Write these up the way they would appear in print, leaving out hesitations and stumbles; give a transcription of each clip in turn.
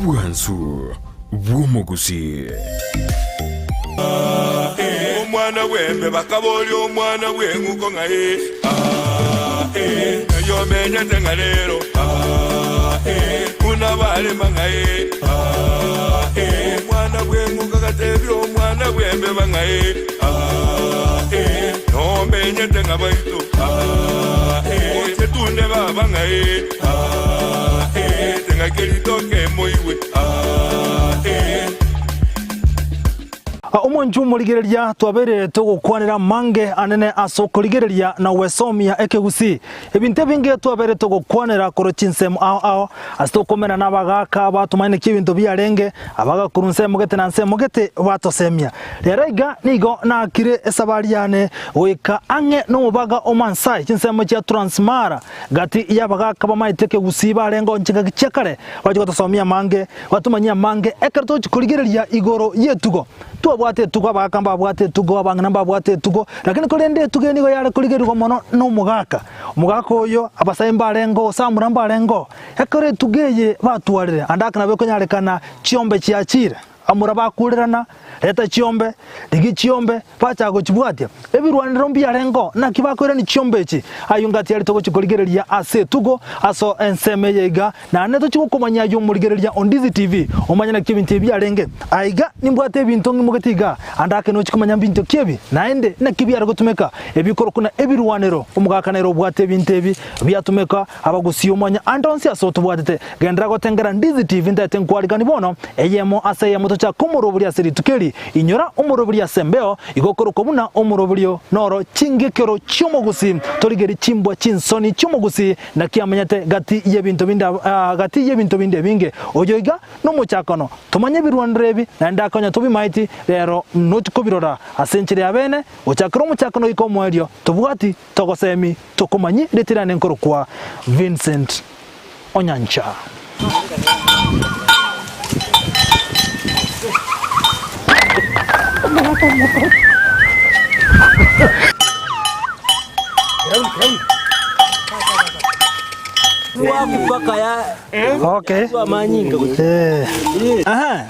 Obwansu bw'omugusi. Omwana wembe bakaboli omwana wenguko ngaye. Yo menye tengalero. Kuna bale mangaye. Omwana wenguko katebi omwana wembe bangaye. No menye tengabaito. Ochetunde baba ngaye. Tengakelitoke moiwe. Omonju muligereria twabere tugukwanira mange anene asokoligereria na wesomia ekegusi ebinte binge twabere tugukwanira korochinsem ao asitokomena nabagaka batumaine kibintu byarenge abaga kurunse mugete na nse mugete batosemia leraiga nigo na kire esabariane weka ange no baga omansai chinsemo cha transmara gati yabagaka bamaiteke gusi barengo nchika gichekare waje tosomia mange watumanyia mange ekerto chikoligereria igoro yetugo tuabwate tugo abakamba abwate tugo abangana babwate tugo lakini kolende tugo nigo yale kuligerugo mono no mugaka oyo abasaimba arengo samuramba arengo ekore tugeye batwarire andaka nabe konyarekana chiombe chiachire amura bakurirana leta chiombe digi chiombe pacha go chibwatia ebirwaniro mbi arengo na kibakorera ni chiombe echi ayungati yali togo chikoligereria ase tugo aso enseme yega na neto chikukomanya yo muligereria on Dizi TV omanyana kibintu byarenge aiga nimbwate ebintu ngimugetiga andake no chikomanya bintu kebi naende na kibyara gutumeka ebikoro kuna ebirwaniro omugakanairo bwate ebintu ebi byatumeka abagusi omanya andonsi aso tubwatete gendra gotengera Dizi TV ndate nkwalika nibono eyemo ase ya cha kumuroburi asiri tukeri inyora umuroburi asembeo igokoro kobuna umuroburi noro chingekero cyumugusi torigeri chimbwa chinsoni cyumugusi na kiamanyate gati yebintu binda gati yebintu binde binge ojoiga no muchakano tumanye birwanrebi na ndakonya tubimaiti rero notikobirora asenchire abene ochakro muchakano ikomwerio tubwati togosemi tukumanyi retirane nkoro kwa Vincent Onyancha. Okay.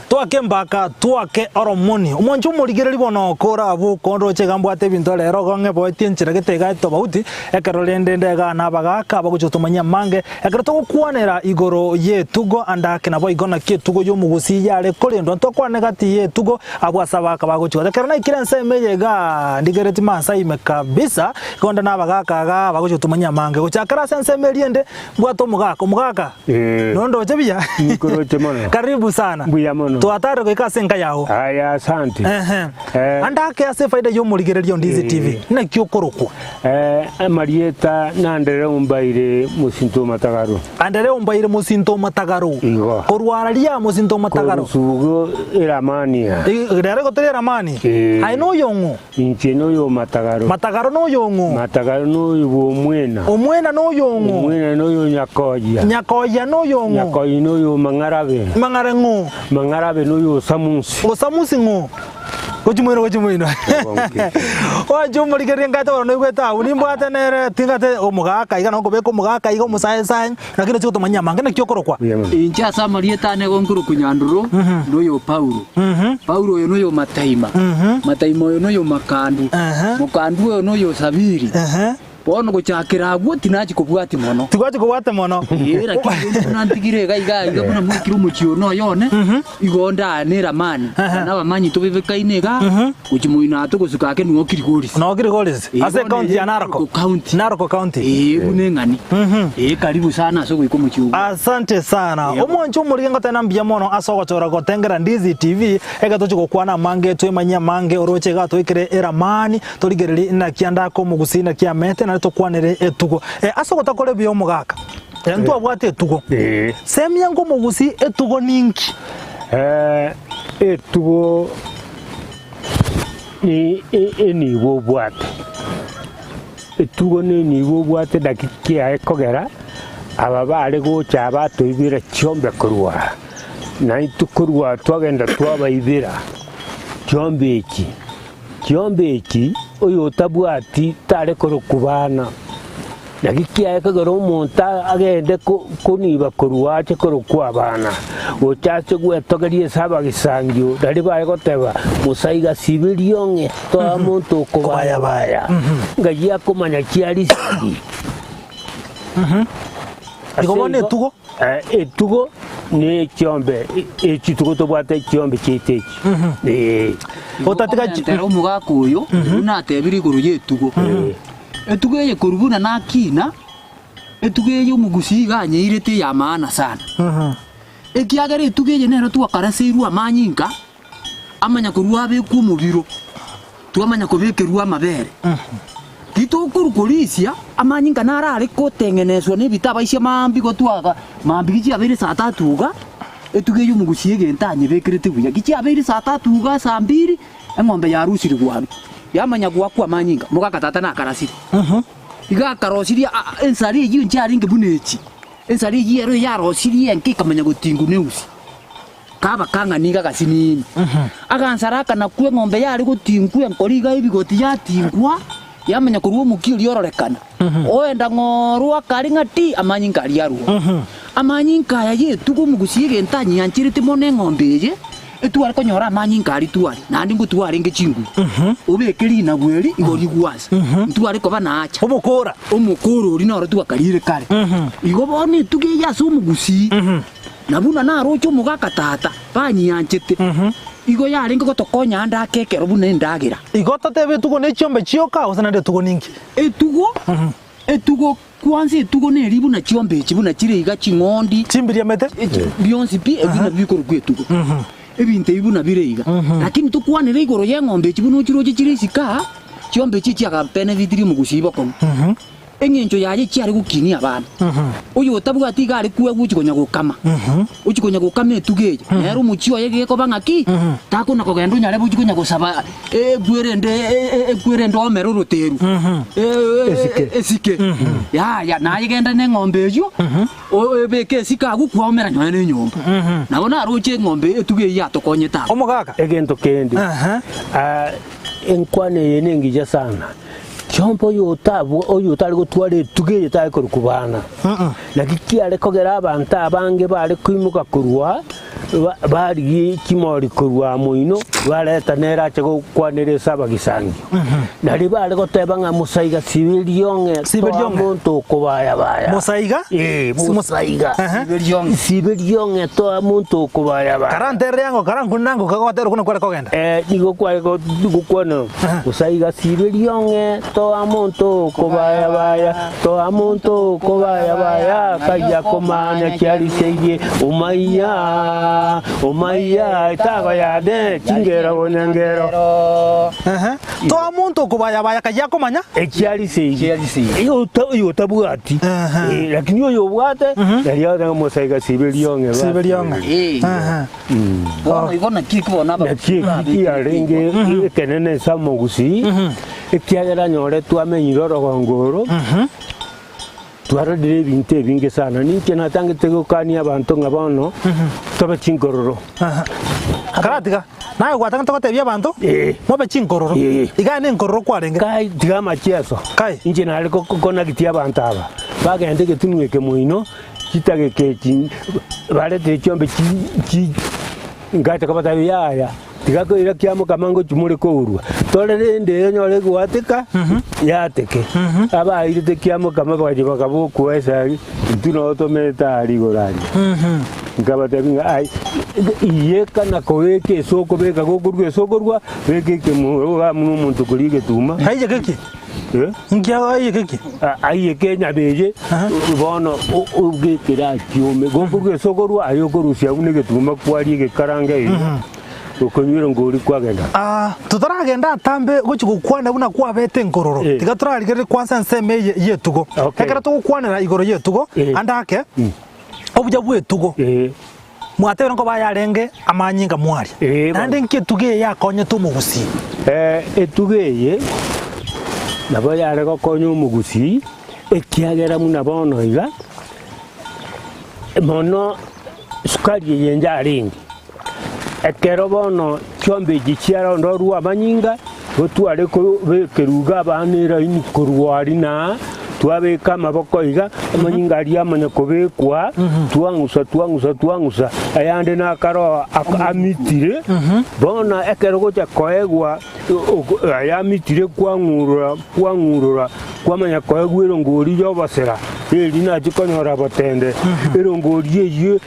Tuake mbaka tuake oromoni omonju muligereri bono kora abu kondo chegambwate bintu lero gonge boitie nchira getega tobauti ekerolende ndega nabagaka baguchotomanya mange ekero togukwanera igoro yetugo andake nabo igona kietugo yo mugusi yale kolendo ntokwane gati yetugo abwasabaka baguchwa ekero na ikirense meyega ndigereti masa ime kabisa konda nabagaka ga baguchotomanya mange gochakara sense meliende bwato mugaka nondo chebia Nikoroche mono. Karibu sana. Buya mono. Tuatare kwa ikase nka yao. Aya asante. Andake ase faida yo muligereria on Dizi TV. Na kyokorokwa. Marieta na ndere umbaire musinto matagaru. Andere umbaire musinto matagaru. Korwararia musinto matagaru. Sugo eramania. Ndere gotere ramani. Ai no yongo. Inche no yo matagaru. Matagaru no yongo. Matagaru no yo omwena. Omwena no yongo. Omwena no yo nyakoya. Nyakoya no yongo. Nyakoya no yo mangarabe. Mangarengo. Mangarabe no yo samusi. O samusi ngo. Gochumwino. Ojo muligereria ngato no igweta unimbwate nere tingate omugaka iga no kobeko mugaka iga musae lakini cyo tumanya mangana kyokorokwa. Incha samarieta ne gonkuru kunyanduro no yo Paulo. Paulo yo no yo Mataima. Mataima yo no yo Makandu. Mukandu yo no yo Sabiri. Bono gochakira gwo tinachi kubwati mono. Tugwachi kubwate mono. Lakini nantigire gaiga kuna mukiro muchio no yone. Igonda ne ramani. Na bamanyi tubibekaine ga kuchimuina to gusukake no kirigorisi. No kirigorisi. Ase county ya Naroko. Naroko county. Bunengani. Karibu sana so gwiko muchio. Asante sana. Omonjo muligengo tena mbia mono asogochora gotengera Dizi TV ega tochigokwana mange twemanya mange oroche ga toikire eramani torigereri na kianda ko mugusina kiamete na tokwanere etugo asogota kore byo mugaka ntu abwate etugo semya ngo mugusi etugo ninki etugo ni bo bwate etugo ni bo bwate dakikia ekogera ababare gocha batoibira chiombe kurwa na itukurwa twagenda twabaibira chiombe iki oyo tabwati tare korokubana nagikia ekagora omonto agende kuniba korwa ache korokwa abana ochache gwetogerie saba gisangio ndari bae goteba musaiga sibirionge toa muntu okobaya baya ngai akomanya kiari sigi igobone tugo etugo ni kiombe ekitugo tobwate kiombe kiteki otatika tero mugakuyo na tebiri iguru yetugo etugo ye kurubuna na kina etugo ye umugusi ganyeirete ya maana sana ekiagere etugo ye nero twakarasirwa amanyinka amanya kurwa be ku mubiro twamanya kubekerwa amabere Kito kurukulisia amanyinga narare kotengeneswa n'ebitaba isya mambi gotwaga mambi gichi abere saa 3 ga etuge yumugusiye gentanye bekirete buya gichi abere saa 3 ga saa 2 eng'ombe yarusiri gwaru yamanya gwakwa amanyinga mugakatata na karasiri iga karosiria ensari yi ncharinge bunechi ensari yi ero yarosirie enkikamanya gotingu neusi kaba kanga niga gasinini agansaraka na kwe ng'ombe yari gotingu enkoriga ibigoti yatingwa yamenya kurwo mukiri ororekana oenda ngorwa karinga ti amanyinka ariaru amanyinka ya yetugo mugusiye gentanyi yanchirite mone ng'ombe ye etuare konyora amanyinka ari tuare nandi ngutware ngechingu obekeri na gweri igori gwasa tuare koba naacha omukoro ori noro twakarire kare igo bone tuge yaso mugusi nabuna narocho mugakatata banyi yanchite igo yaringa gotokonya ndakekero bune ndagira igo tatebe tugo ne chiombe chioka osana de tugo ninki etugo kwanza etugo ne ribu na chiombe chibuna chire iga chingondi chimbiria mete bionsi pi ebina bikoro kwetugo ebinte ibuna bireiga lakini tukwanire igoro ye ng'ombe chibuna chiroje chire sika chiombe chichi akapene vitiri mugusiba kono engencho yaje chiari gukini abana uyu otabuga tiga ari kuwe guchikonya gukama uchikonya gukama etugeje nero muchio yege ko bangaki tako nako gendo nyare buchikonya gusaba gwerende omero roteru esike ya na yegenda ne ng'ombe ejo obeke esika gukwa omera nyane nyomba nabona aroche ng'ombe etuge ya tokonyeta omugaka egento kende enkwane yenengija sana chompo oyo otari gotwara etuge etari korukubana nagikiare kogera abantu abange bari kwimuka kurwa bari kimori kurwa muino bareta nerache gukwanire saba gisangi nari bari goteba nga musaiga sibirionge muntu okubaya baya musaiga musaiga sibirionge to muntu okubaya baya karantere yango karangunango kagotero kuno kwara kogenda digo kware gukwana musaiga sibirionge to amuntu okubaya baya to amuntu okubaya baya kaya komanya kyali seye umaya itago yade chingera bonengero to amuntu okubaya baya kaya komanya ekyali seye iyo tabuati lakini yo bwate yari musaiga sibirionge ibona kikubona ba arenge kenene samugusi ekiagera nyore twamenyiro rogongoro twaradire binte binge sana ninke natangite gukania abantu ngabono tobe chinkororo karatiga nawe gwatanga tokotebia abantu mobe chinkororo igane nkororo kwarenge kai diga machieso kai inje nale kokona gitia abantu aba bagende getunweke muino kitage kechi barete chiombe chi ngate kabata yaya tigako ira kiamo kamango chumure kourwa tolere ndeyo nyore gwateka yateke aba irite kiamo kama baje bakabukwesa ntuno tometa ari gorani ngabata binga ai iyeka na koeke soko beka gokurwe sokorwa beke kemu ba muntu kurige tuma haije keke ngia aye keke aye kenya beje bono ubgekira kiome gokurwe sokorwa ayokorusia unege tuma kwari gekarange ukonyiro ngori kwagenda tutaragenda atambe gochi gukwana buna kwabete nkororo tiga turarigere kwanza nseme yetugo ekera tugukwanira igoro yetugo andake obuja bwetugo mwatero ngo bayarenge amanyinga mwari nande nketuge yakonye tumugusi etugeye nabo yare gokonye umugusi ekiagera muna bono iga mono sukari yenja aringi ekero bono chombe gichiara ndorwa amanyinga gotware ko bekeruga banira ini kurwari na twabeka amaboko iga amanyinga ari amanya kubekwa twang'usa ayande nakaro amitire bona ekero gocha koegwa ayamitire kwang'urura kwamanya koegwa erongori yobasera eri nachikonyora botende erongori eyo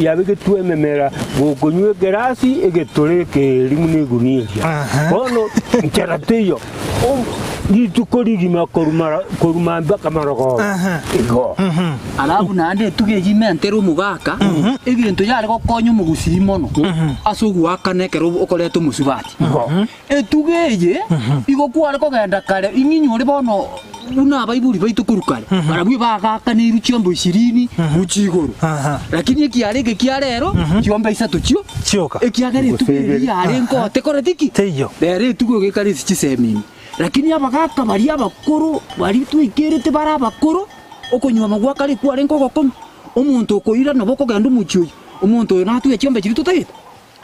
yabegetwememera gokonywa egerasi egetoreke erimu negunia eria bono ncharateyo rituko rigima koruma mpaka marogo igo alafu nande tugejimente rumugaka ebintu yari gokonya omugusi mono asogwakane kero okoreto musubati etugeye igo kware kogenda kare inginyore bono una baiburi baitu kurukare barabwi bagaka ne iruchiombo 20 muchigoro lakini ekiarege kiarero chiomba 3 chio chioka ekiagere tugeye yari nkote koretiki teyo bere tugoge kare chisemini lakini abagaka bari abakuru bari twikirite bara abakuru okonywa magwaka ari kware nkogokoma omuntu okoira no boko ganda umuchuyi omuntu natu echiombe chiri tutagete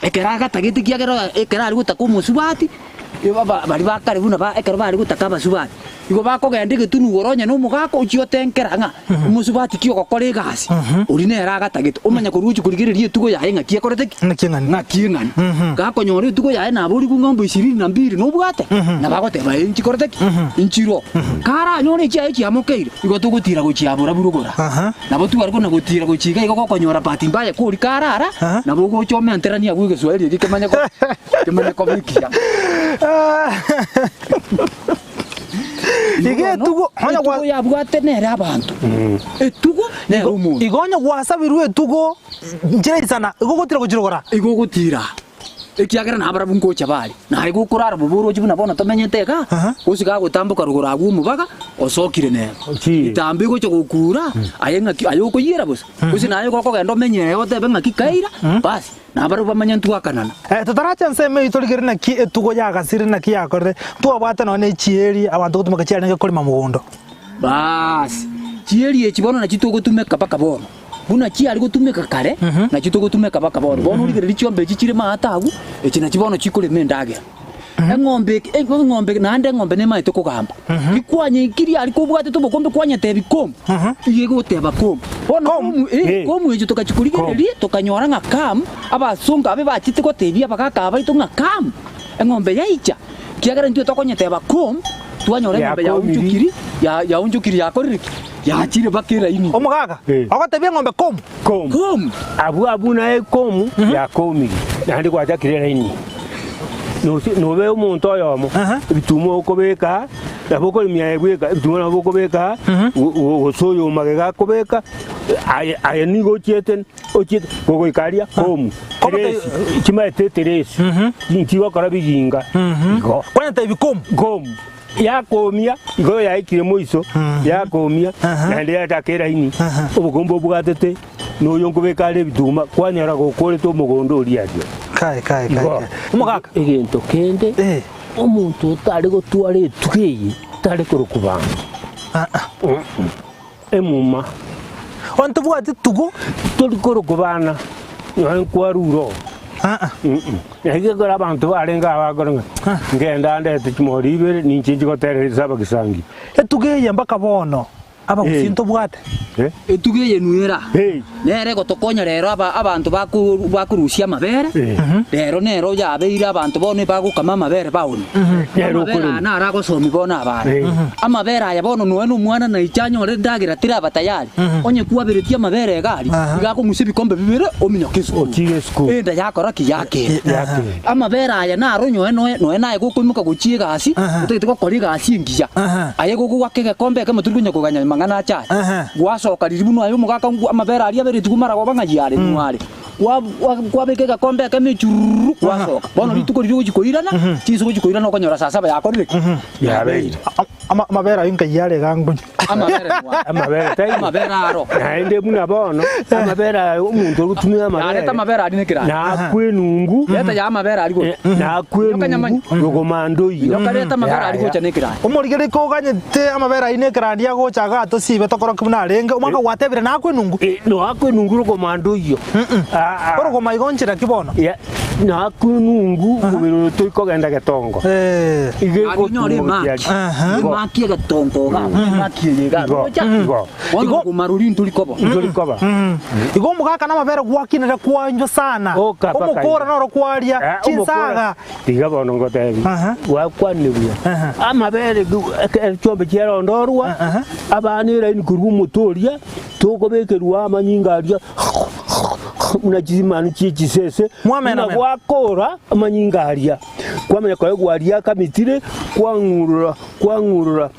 ekeraga tagete kiagero ekera ari gutaka omusubati bari bakare buna ba ekero bari gutaka basubati igo bakogenda getunu goronya no mugaka uchiotenkeranga omusubati kio gokore gasi uri nera gatagete omanya koruchi kurigirerie tugo yahe ngakie koreteki ngakingani gakonyore tugo yahe na buri ngombo 22 no bwate na bagote ba inchi koreteki inchiro kara nyone chia echi amokeire igo tugutira gochiabura burugora nabo tugariko na gutira gochiga igo gokonyora pati mbaya kuri karara nabo gochome anterania gwige swahili gikemanya ko bikia ige tugo honya gwa yabwate nere abantu etugo nere umuntu igonya gwasabirwe tugo njere sana igogotira gukirogora igogotira ekiagera nabara bunkocha bali nari gukurara buburo jibuna bona tomenyeteka usiga gutambuka rugora gumubaga osokire nero itambi gocho gukura ayenga ayoko yira bose usi nayo koko gendo menye otebe ngakikaira basi nabara bamanya ntwakanana tutaracha nseme itorigirina ki etugo yagasirina ki yakore twabwata none chieri abantu gutumaka chiari nge kolima mugondo basi chieri echibono na chitugo tumeka paka bono buna chiari gutumeka kare na chitugo tumeka paka bono bono urigire lichombe chichire matagu echina chibono chikule mendage engombe nande ngombe ne maito kugamba ikwanye ikiri ari kubwate tubokombe kwanye tebikom yego teba kom bono komu ejo tukachikuligererie tukanyora nka kam abasunga abe bachite ko tebia bakaka baitu nka kam engombe yaicha kiagara ntwe tokonye teba kom twanyora ngombe ya unjukiri yakoririki yachire bakera ini omugaka agatebia ngombe kom abu na kom ya komi nandi kwajakirera ini no veo umuntu oyomo bitumo okobeka naboko limya gweka bitumo naboko beka osoyo magega kobeka aya nigo chieten ochite gogo ikaria komu chimete teresi ntiwa kara bijinga go kwanta bikom yakomia igo yaikire moiso yakomia nande atakera ini obugombo bwatete no yonkobeka le bituma kwanyara gokore to mugondo uriadio kai umugaka egento kende omuntu utari gotware tugeyi tari kurukubanga emuma onto bwati tugo turi kurukubana yo kwaruro yage gora abantu barenga abagoronga ngenda ndete chimoribere ninjinji gotereza bagisangi etugeye mbaka bono abagusinto bwate etugeye nuera nere gotokonya rero abantu bakurusia mabere rero yabeire abantu bone bagukama amabere bawoni rero nara gosomi bona abana amabere aya bono noe n'umwana na icyanyore ndagira tira batayari onye kuwaberetia amabere gari igakumusa ibikombe bibere ominyokeso okigesku enda yakora kiyake amabere aya naro noe naye gukuimuka guchie gasi utete gukora gasi ngiya aye gugwake gakombe kamuturunya kuganya mangana cha gwasoka riribuno ayo mugaka amabere ari abere tukumara gobangayare nware kwabeke gakombe kamechuru gwasoka bono rituko riri gukikoirana chiso gukikoirana okonyora sasa bayakorire yabeire amabere ayinka yare gangu amabere aro naende muna bono amabere umuntu gutumira amabere areta amabere ari nekira na kwenungu leta ya amabere ari go na kwenungu rogomando iyo yokareta amabere ari go chanekira umurigere ko ganyete amabere ari nekira ndia go chaga to sibe tokoro kimuna renge umaka gwatebire na kwenungu no akwenungu rogomando iyo orogoma igonchira kibono na kunungu mumiro tuikogenda getongo Nyori makie gatongo ga makie ga Wano kumaruri tulikoba Igo mugaka na mabere gwakinira kwanjo sana umukora noro kwaria chinsaga tiga bono ngotebi wakwanibia amabere chombe chiero ndorwa abanira ni kurubu mutoria tukobekerwa amanyingaria munachizimanu chichisese mwana gwakora amanyingaria kwamenya kwa gwaria kamitire kwangurura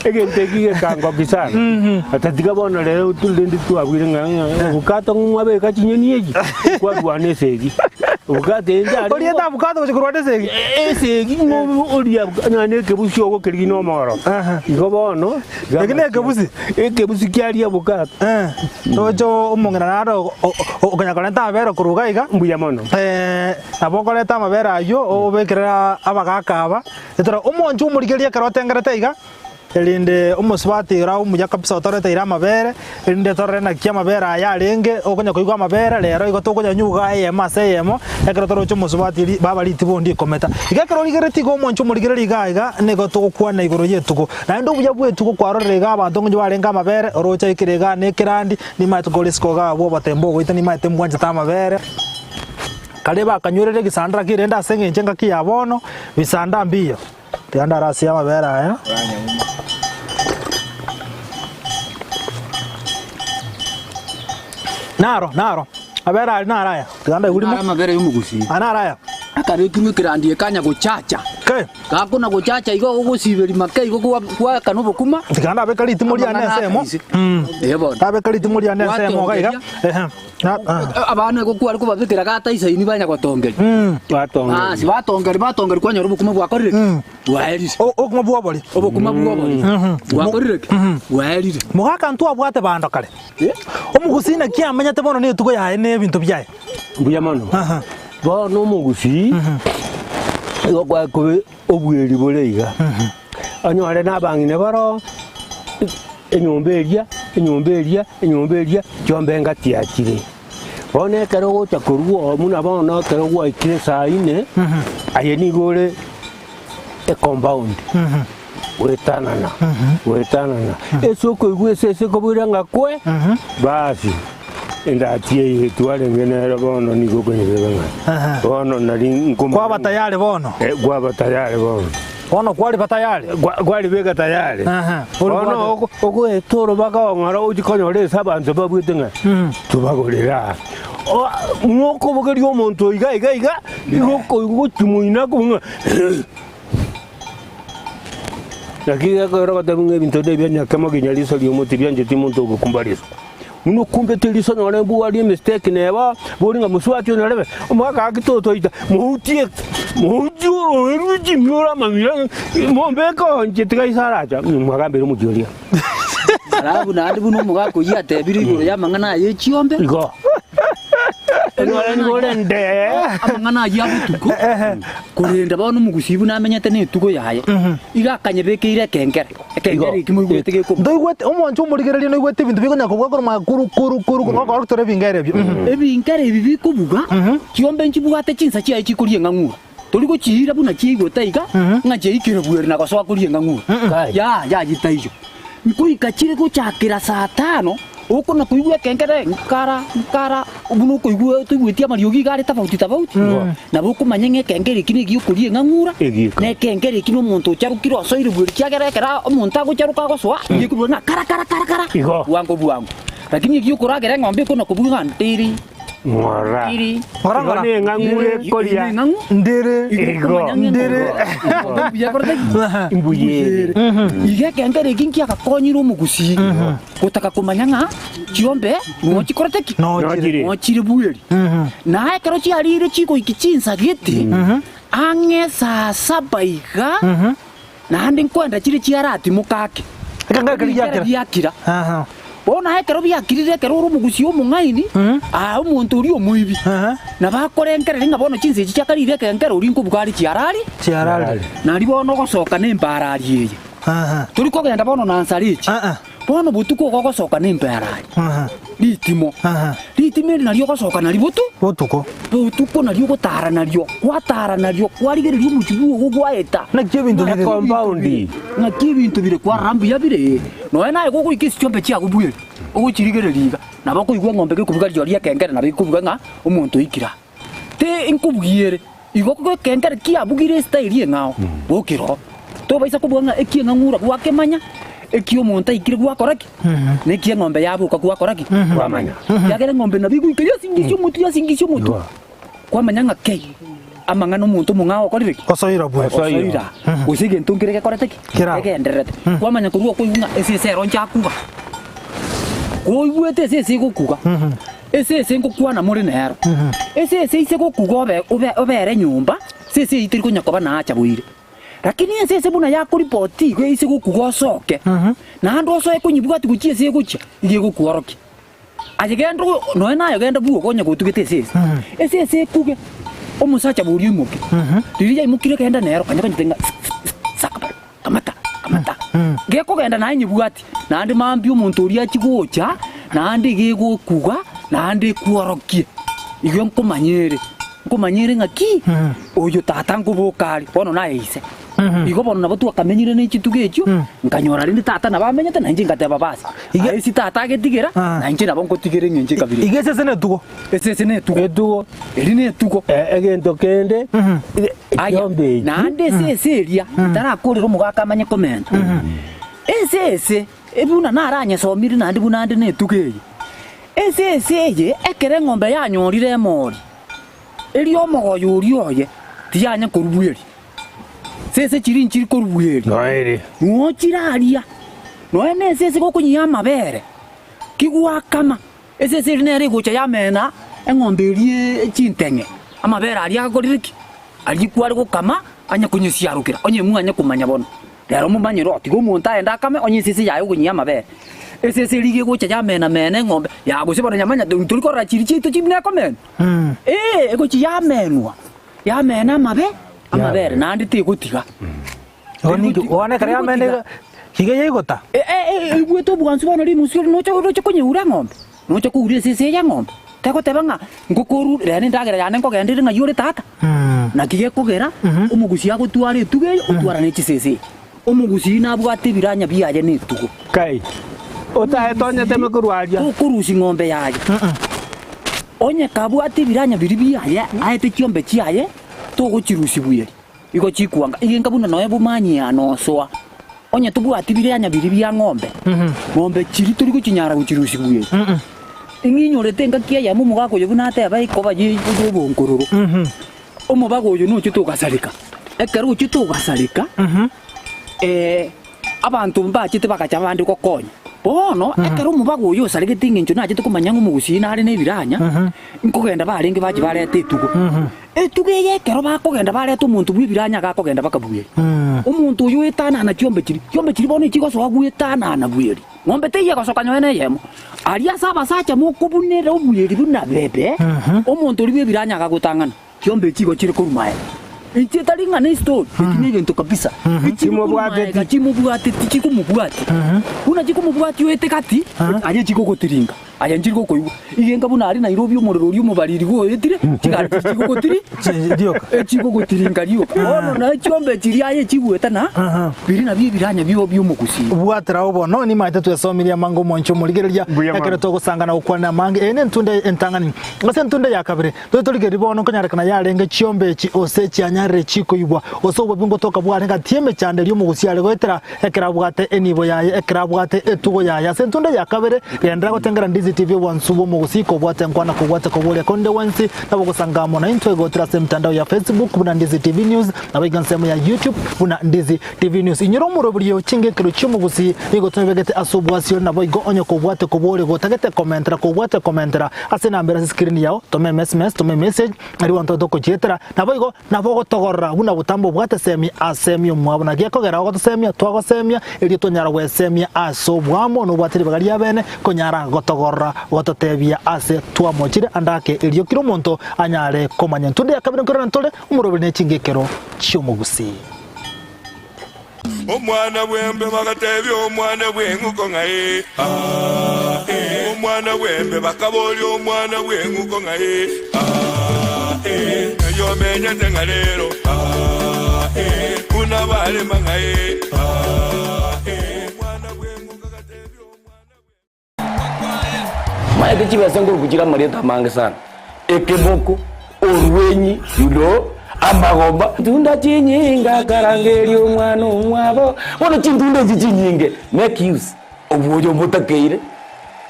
egentegi kango kisana atatiga bona lero tulindi tuabwire nganya bukato ngwabe kachinyeni egi kwa dwane segi bukate ndari ori enda bukato chikurwade segi segi ngo ori nane kebusi ogo kirigino moro igo bono egine kebusi kyari bukato tojo umongera naro okanya koleta bero kuruga iga mbuya mono abokoleta mabera ayo obekera abagaka aba etara umonju umurigeria karotengerete iga elinde umuswati ra umuya kabisa otorete ira mabere elinde torena kia mabere aya renge okonya kuigwa mabere lero igotokonya nyuga mase yemo ekero torocho muswati baba liti bondi kometa igakero ligereti go moncho muligere iga nego tokukwana igoro yetuko na ndo buya bwetuko kwarorega abantu ngi barenga mabere orocha ikirega nekirandi ni matugolisko ga bo batembo goita ni matembwanje ta mabere kaleba kanyurere gisandra kirenda senge njenga kiyabono bisanda mbiyo tianda rasi ya mabere aya Naro. Abera ari naraya. Tiganda urimo. Amabere y'umugusi. Anaraya. Akari kimwe kirandie kanya guchacha. Ke. Gakuna guchacha igo gusiberi make igo kwa kanobo kuma. Tiganda abekali timuri anesemo. Yebo. Abekali timuri anesemo gaiga. Abana go kwa kuba betera gata isa ini banya gwatongeri. Watongeri. Si batongeri kwa nyorubu kuma gwakorire. Waerire. Okuma bwabori. Obukuma bwabori. Gwakorire. Waerire. Mugaka ntu abwate bando kale. Omugusina kiamenya te bono ne tugo yae ne bintu byae. Mbuya mono. Bono mugusi. Igo kwa kobe obweri boleiga. Anyore nabangine baro enyomberia chombe ngatiakire. Bone kero gocha kuruo muna bono kero gwa ikire saine. Ayeni gore e compound. Wetanana. Esoko igwese kobura ngakwe. Basi. Ndatie yetwale ngenera bono niko kwenyebenga. Bono nali ngomba. Kwa batayale bono. Kwa batayale bono. Bono kwali batayale. Kwali bega tayale. Bono oko etoro baka ngara ujikonyo sabanze babwetenga. Tubagorera. Mwoko bogeri omonto iga. Igoko ngutumuina kunga. Nakiga kora batabunga bintu de byanya kama ginyaliso lyomuti byanje timuntu okukumbaliso. Muno kumbeteliso nore buwali mistake neba boringa muswati nore omwaka akitoto ita mutie mujuro eruji myora mamira mombeko njetiga isaraja mwagambere mujoria. Alabu na andi buno mugako yatebiri igoro ya mangana ye chiombe. Igo. Ngorende amangana yabutuko kurenda bano mugusibu namenyete ne tuko yaye igakanye bekeire kengere kimugwete geko ndoigwete omoncho murigereria no igwete bintu bikonya kugwa makuru ngoko tore bingere byo ebingere bibi kubuga kiombe nchibugate chinsa chiaye chikurie ngangura toliko chihira buna chigota iga ngache ikire bwere na kwaso akurie ngangura ya gitaijo nkuikachire guchakira saa 5 uko na kuigwa kengere nkara ubuno kuigwa tuigwetia mariogi gari tofauti na buko manyenge kengere kini gikurie ngangura ne kengere kino muntu charukiro soire bwiri kyagera kera omuntu agucharuka goswa ngikubona kara wango buwango lakini gikuragera ngombe ko nakubuga ntiri ngora ngane ngangure koria ndere imbuye ige kengere kinki akakonyiro mugusi kutaka kumanyanga chiombe ngochi koroteki ngochi bweri na ekero chiarire chiko ikichinsa giti ange saa 7 iga na ndi nkwenda chiri chiarati mukake kangakiri yakira bona ekero byakirire ekero umugusi omungaini umuntu uri omuibi na bakorengere ngabona chinse chichakarire kengere uri nkubugari chiarari na ribono gosoka nembarari eye turi kogenda bono na nsarichi bono butuko gogocoka n'imberayi ritimo ritimo naryo gocoka nari Butuko. butuko naryo gotara naryo kwatara naryo kwarigereria omochibu ogo gwaeta Nakio bintu bire. Compound. ng'aki ebinto bire kwarambu ya bire noe naye gogoikesi chiombe chiago bweri ogochirigereria nabo koigwa ng'ombe gekubuga riori ekengere nabo ikubuga ng'a omonto oikira te inkubugire igo gekengere kiabugire staili eng'ao bokiro tobaisa kubuga ng'a ekie ng'ang'ura gwakemanya eki omonto aikire gwakoraki neki ng'ombe yabuka gwakoraki Kwamanya. yagere ng'ombe nabiguika yasingisio omotu kwamanya ng'ake amang'ana omonto omong'ao okorire Osoira bwe. osoira gose egento nkire gekorete ki Kera. egendererete kwamanya korwa koigwa ng'a esese ero nchakuga koigwete esese egokuga esese ngokwana muri nero esese ise gokuga obere nyumba sese itiri konyakoba naacha bwire lakini esese buna yakoripoti igo ise gokuga osoke nando osoe konyibuga ati gochie ase egochia igie gokuoroki agegendo noe nayo genda bugo konya gotugete esese esese ekuge omusacha buri omoke ririya imukire kenda nero kanya kanyitenga sakaba kamata gekogenda naye nyibuga ati nandi mambi omonto oria achigocha nandi gegokuga nandi kuorokie igo nkomanyere ng'aki oyo tata nkobokari bono naye ise igo bono nabo twakamenyire n'echitugo echio nkanyora rindi tata nabamenyete nainche ngateba basi esi tata agetigera nainche nabo nkotigere ng'enche kabiri Iga esese netugo. esese netugo Etugo. eri netugo Egento kende. aya Ekiombe. nande esese eria tarakorera omogaka amanye komenta esese ebuna naranyesomire nandi bunande netugo eye esese eye ekere ng'ombe yanyorire emori eri omogoyo oria oye tiyanya korubweri sese chiri nchiri korubweri Noere. ng'ochiraria noe na esese gokonyia amabere kigwakama esese eri nere egocha yamena eng'ombe eri chinteng'e amabere aria agakorire ki aria kware gokama anya konyesiarukira onye mwanya komanya bono rero mumanyire otiga omonto aenda akame onye esese yaye ogonyia amabere esese eri gegocha yamena eng'ombe yagose bono nyamanya tori korora chiri chiito chinekomena egochi yamena amabere nandi tigotiga One kare amene. Higa yegota. igwete obwansi bono rimusio nocha konyeura ng'ombe nocha kouria esese ya ng'ombe tegoteba ng'a ngokoru rene ndagera yane nkogendire ng'a yore tata naki gekogera omogusi agotwara etugo eyo otwara na echisese omogusi nabwate ebiranya biaye na etugo Kai. Otaetonyete mekurwaria. tokorusi ng'ombe yaye onye kabwate ebiranya biri biaye aete chiombe chiaye togochirusi bweri igo chikuanga igenga buna noe bumanyia nosoa onye tubwate ebiranya biri bia ng'ombe ng'ombe chiri tori gochinyara gochirusi bweri ing'inyorete ngaki eyamo omogaka oyo buna ateba ikoba yebuga obonkororo omobaga oyo noche togasareka ekero gochi togasareka abantu mbachete bagacha bandi gokonya bono ekero omobaga oyo osaregete eng'encho nachete komanya ng'a omogusi nare na ebiranya nkogenda barenge bachi barete etugo etugo eye ekero bakogenda barete omonto bwa ebiranya agakogenda bakabweri omonto oyo etanana chiombe chiri bono echigosoa gwetanana bweri ng'ombe teiye gosoka nyoe neyemo aria ase abasacha mokobunera obweri buna bebe omonto ori bwa ebiranya agagotang'ana chiombe echigo chire korumae inche tari ng'ana estori ekinya egento kabisa chimobwateti chikomobwati buna chikomobwati oete gati aye chikogotiringa aya nchiri gokoigwa igenga buna ari Nairobi omorero oria omobariri goetire chigare chigogotiri chigogotiringa rioka bono na chiombe chiri aye chigwetana biri nabio ebiranya bio biomogusi Bwatira obo no ni maite twesomiria mango moncho murigereria ekero togosangana okwana mange ene ntunde entangani ngase ntunde ya kabire totorigeri bono konyarekana yarenge chiombe chi ose chianyare chikoibwa oso bwo bingo toka bwarenga tieme chande ryo mugusi ale goetera ekera bwate enibo yaye ekera bwate etugo yaye ase ntunde ya kabire gendera gotengera Ndizi TV wansubo mugusi ko bwate nkwana ko bwate ko bole konde wansi nabo gosangamo na intwe gotera se mtandao ya Facebook buna Ndizi TV News na bigansemo ya YouTube buna Ndizi TV News inyoro muroburiyo chingekero cyumugusi igotobegete asobwasio nabo igo onyo ko bwate ko bole gotagete commentera ko bwate commentera ase nambera screen yao tome SMS tome message ari wanto doko chetera nabo igo nabo gotogorra buna butambo bwate semi asemio mwabona gekogera gotosemia twagosemia eri tonyara wesemia asobwamo no bwatiri bagari yabene konyara gotogorra gototebia ase twamochire andake erio kiro monto anyare komanya ntunde yakabire nkora ntole umurobine chingekero cyumugusi Omwana wembe bakatebya omwana w'enguko ngaye. Omwana wembe bakabolya omwana w'enguko ngaye. Eyo menya tenga lero. Kuna balema ngaye. Omwana w'enguko katebya omwana. Maete chibesa nguru kuchira marieta mange sana. Ekeboko, orwenyi, amagomba. Tunda chinyinga karangeri omwana omwabo. Wono chintunda chinyinge. Make use. Obujo mutakeire.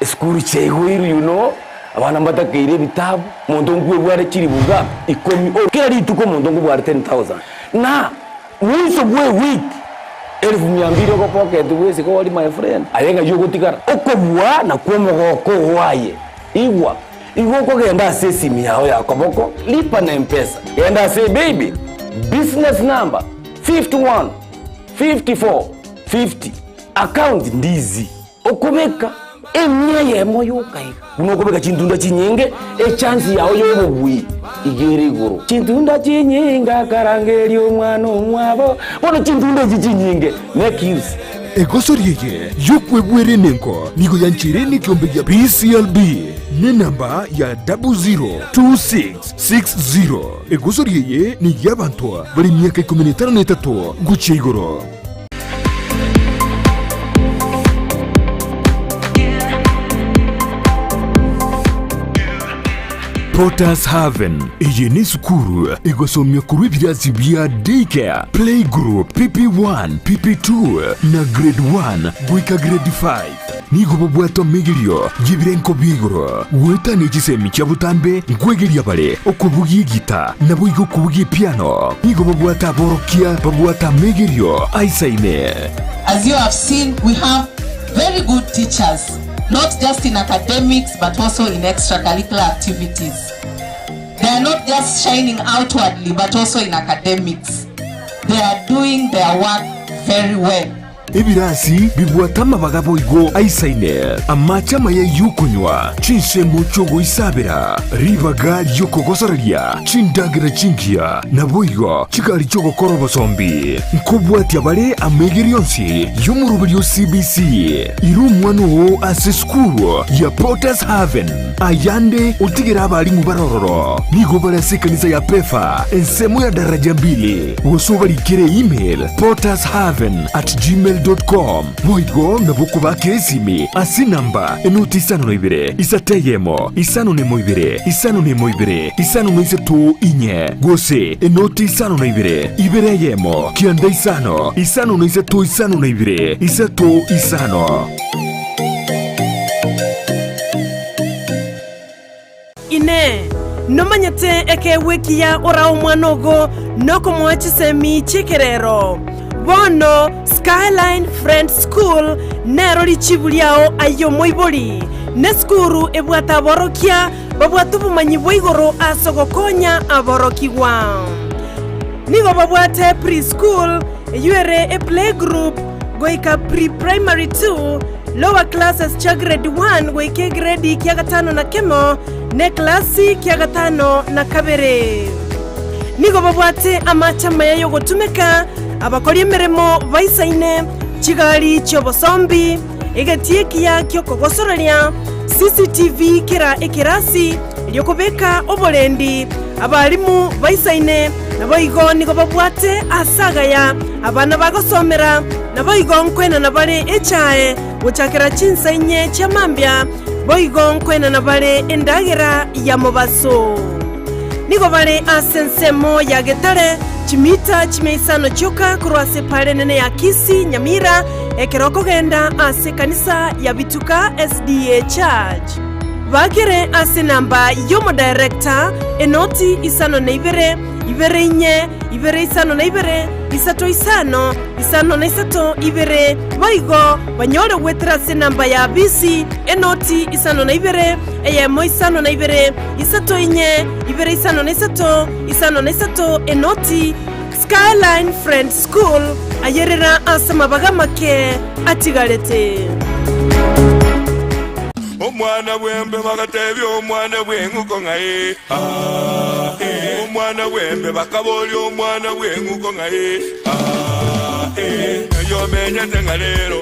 Skuru chegwiru abana mbatakeire bitabu. Muntu nkwe bware chiribuga. Ikomi kila rituko muntu nkwe bware 10,000. Na mwiso bwe week. 1200 ko pocket wese ko wali my friend. Ayenga yugo tikara. Okobwa na kwomogoko waye. Igwa ko genda sesimi yao ya koboko lipa na M-Pesa. Genda say baby business number 51 54 50 account ndizi okubeka emya yemo yokai unokubeka chintunda chinyinge chance yao yobubwi igere iguru chintunda chinyinga karangeri omwana omwabo bono chintunda chinyinge make use egosorieye yokwebwere nenko nigo yanchire nikyombe ya PCLB ne namba ya 002660 egosorieye ni yabantu bari myaka 13 gucya igoro. Potters Haven iyi ni sukuru igosomya kuri ibirasi bya daycare playgroup PP1 PP2 na grade 1 gwika grade 5 nigo bobwato migirio gibirenko bigoro wetani gisemi cyabutambe nkwegeria bale okubugi gita nabo igo kubugi piano nigo bobwata borokia bobwata migirio aisaine. As you have seen, we have very good teachers, not just in academics but also in extracurricular activities. They are not just shining outwardly but also in academics. They are doing their work very well. Ebirasi bibwatama bagabo igo aisaine amachama ya yukunywa chinse muchogo isabera ribaga yokogosoreria chindagira chingia naboigo chikali chogo korobo sombi nkobwati abale amegirionsi yomurubirio CBC iru mwano ase skuru ya Potters Haven ayande utigira abali mubarororo nigo barase kanisa ya PEFA ensemo ya daraja 2 wosobali kire email pottershaven@gmail.com Moigo na buku ba kesimi asi namba enoti isano na ibire isateyemo isano ne moibire isano ne moibire isano ne isetu inye gose enoti isano na ibire ibire yemo kianda isano isano ne isetu isano na ibire isetu isano. Ine nomanyete eke wekia ora omwanogo noko mwachisemi chikerero bono Skyline Friends School nero lichibuliao ayo moiboli ne skuru ebwata borokia babwatu bumanyi bwigoro asogokonya aborokiwa nigo babwate preschool yuere a playgroup goika pre-primary 2 lower classes cha grade 1 goike grade kia gatano na kemo ne klasi kia gatano na kabere nigo babwate amachama yayo gotumeka abakora emirimo baisaine kigali cy'obosombi egatiyekiya kyokogosoreria CCTV kira ekirasi lyokubeka obolendi abalimu baisaine naboigo nigo babwate asagaya abana bagosomera naboigo nkwena nabale echae guchakira chinsainye cyamambya boigo nkwena nabale endagera ya mubaso nigo bale asensemo ya getare chimita chimeisano choka kurwase pale nene ya Kisi Nyamira ekeroko genda ase kanisa ya Bituka SDA Church bagere ase namba yomo director enoti isano na ibere inye ibere isano na ibere isato isano na isato ibere baigo banyole wetra ase namba ya BC enoti isano na ibere eyemo isano na ibere isato inye ibere isano na isato enoti Skyline Friends School ayerera asama bagamake atigarete. Omwana wembe bakatebya omwana w'enguko ngaye. Omwana wembe bakabolya omwana w'enguko ngaye. yo menya tengalero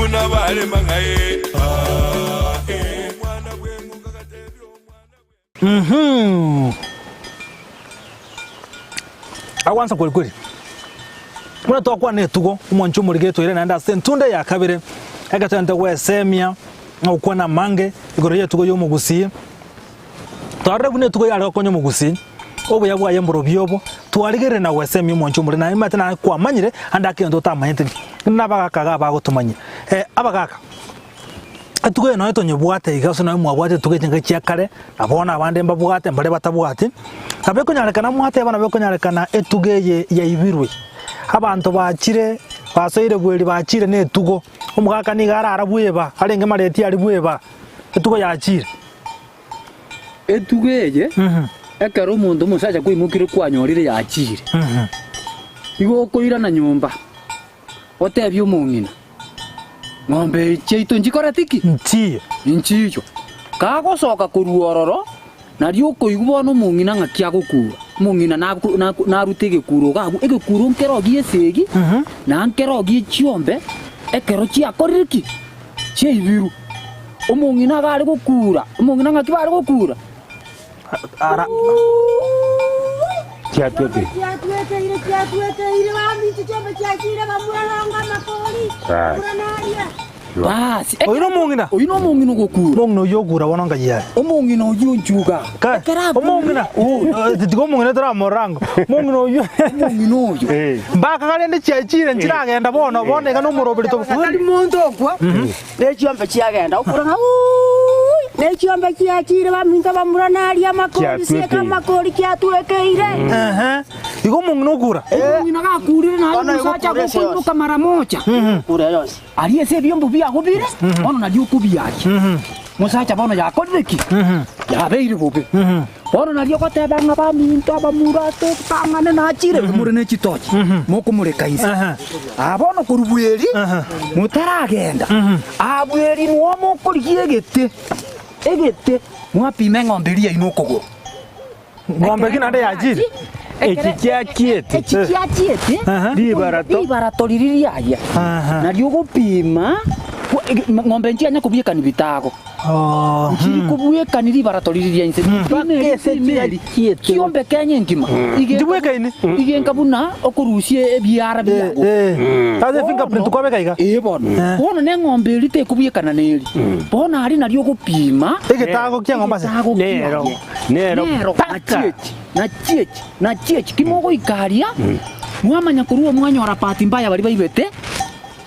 una vale mangae mwana bwengu kakatebyo awansa kweli muna tokwa ne tugo umoncho murigeto ile naenda sentunde ya kabire agatanda wesemia ukwa na mange igoro yetugo yo mugusi twarre bune tugo yale konyo mugusi obo yabwa yemboro byobo twarigere na wesemia umoncho muri na imate na kwa manyire andake ndo tamahente nabagakaga bagotumanye abagaka atugo no eto nyobwate igaso na mwabwate tugo kinga cyakare abona abande mbabwate mbare batabwate abeko nyarekana mwate abana beko nyarekana etugeye ya ibirwe abantu bakire basoire bweri bakire ne tugo umugaka ni gara arabuyeba arenge mareti ari buyeba etugo yakire etugeye ekaro umuntu musaja kwimukire kwanyorire yakire igo koira na nyumba otebyo mungina ngombe cheito njikora tiki nchiyo kagosoka kuruororo nario koigwa no mungina ngakia gukura mungina na rutege kuro gagu egekuro nkero giesegi na nkero gichiombe ekero chia koriki cheibiru umungina gari gukura umungina ngakibari gukura ara Kiatwete ile wami tuchombe chiachira bamuranga makoli kuranaria basi oyino mungina gukura mungino yogura wonanga ya umungina uyu nchuga umungina tigo mungina tara morango mungino uyu mbaka kale ndi chiachira nchiragenda bona boneka no murobiri to ali muntu okwa nechombe chiagenda ukurana nechombe chiachira baminga bamuranaria makoli seka makoli kiatwekeire igo mungino gura mungina gakurire na musacha gukuinuka mara moja kura yose aliese byombo byagubire ono nadio kubyaki musacha bono yakoriki yabeire bobe ono nadio kwatebanga baminto abamurate tangane na chire muri ne chitochi moko muri kaisa abono kurubweri mutaragenda abweri no mokurigie egete mwapime ng'ombe ria inokogoro ng'ombe kinande yajiri echikiakiete libarato liririaya nario gupima ng'ombe nchianya kubieka ni bitago nchiri kubieka ni libarato liriria inse kiombe kenye ngima ndibueka ini igenga buna okurusie ebiara byago taze fingerprint kwabeka iga bono bono ne ng'ombe rite kubieka na neri bono ari nario gupima egetago kia ng'ombe nero na chechi kimogo ikaria mwamanya kuruo mwanyora pati mbaya bari baibete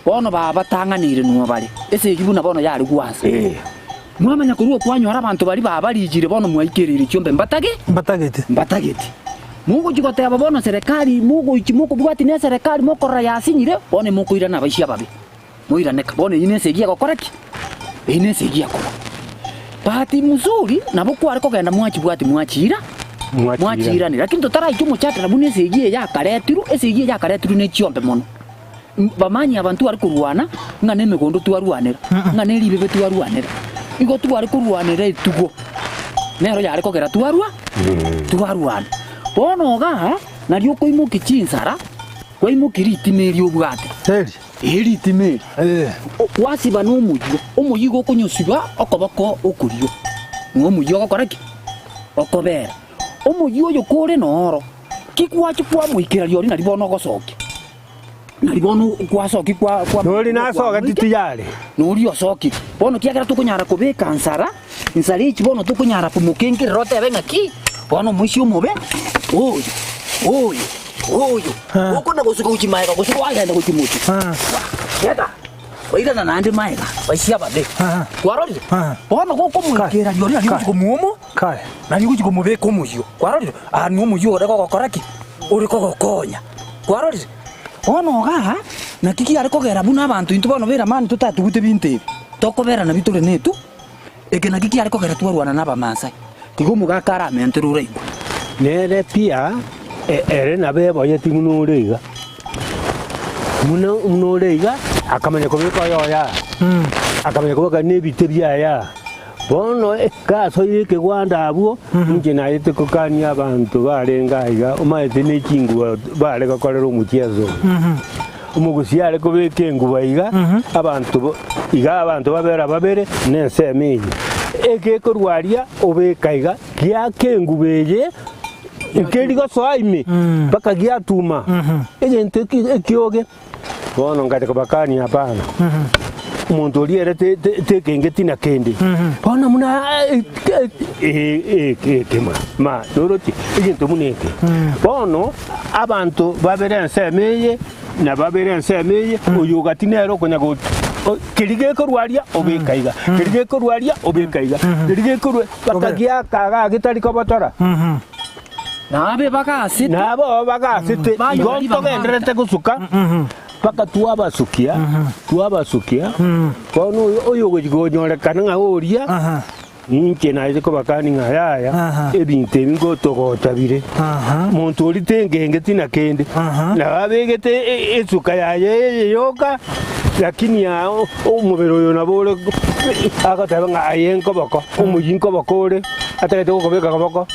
bono babatanganire nuo bari ese gibuna bono yari gwasa mwamanya kuruo kwanyora abantu bari babarijire bono mwaikirire cyombe mbatagete mugo jigoteba bono serikali mugo ichimoko bwati ne serikali mokora yasinyire bono mokoira na baishia babe moira neka bono ine segia gokoreki ine segia ko pati muzuri naboko ariko genda mwachi bwati mwachira ni lakini totara ichumo chatara bune segie ya karetiru ne chiombe mono bamanyi abantu ari kurwana ngane megondo twarwanira ngane libe twarwanira igo twari kurwanira itugo nero yari kogera twarwana bono ga nario koimuki chinsara koimukiri itimeri obwate eri itimeri wasiba no umuyigo kunyusiba okobako okurio ngomuyigo gokoreki okobera omuyigo yokore noro kikwachi kwa muikira lyori na libono gosoki na libono kwasoki kwa nori nasoga titiyale nori osoki bono kiagera tukunyara kubeka nsara ichi bono tukunyara pumukengi rote benga ki bono muishi omobe oyo okona gosuka uchimaika gosuka wagenda kuchimuti yeta oida na nande maika baishia bade kwarori bono goko muikira lyori na libono kumuomo kai na libuji kumubeka omuyo kwarori ani omuyo oreko gokoraki oreko gokonya kwarori ono ga na kiki ariko gera buna abantu into bono bera mani tutatugute binte tokobera na bitore netu eke na kiki ariko gera twarwana na bamasai tigo mugakara menterura igo nere pia ere na bebo yeti munuriga munuriga akamenya kubeka yoya akamenya kubeka nebite byaya bono kaso yeke gwanda abo nje naite kokania abantu barenga iga omaete ne kinguwa bare gakorera omuchezo umugusiare kubeke nguwa iga abantu babera babere nensemeyi eke korwaria obekaiga giake ngubeye ikeriga soaime paka giatuma egente ekioge bono ngate kubakani hapana umuntu oliere tekengeti na kende bono muna kema noroti egento muneke bono abantu babere ensemeye na babere ensemeye oyugati nero konyago kerige korwaria obekaiga kerige korwaria obekaiga kerige korwe bakagia kaga gitari kobatora nabe bakasite nabo bakasite gonto genderete gusuka paka tuabasukia kono oyo gogonyorekana ngaoria ninke naije kobakani ngayaya ebinte bingo togotabire muntu ori tengengeti na kende na babegete esuka yaye yoka lakini ya omubero yo nabole agataba ngayenko bako omuyinko bakore atarete kokobeka kabako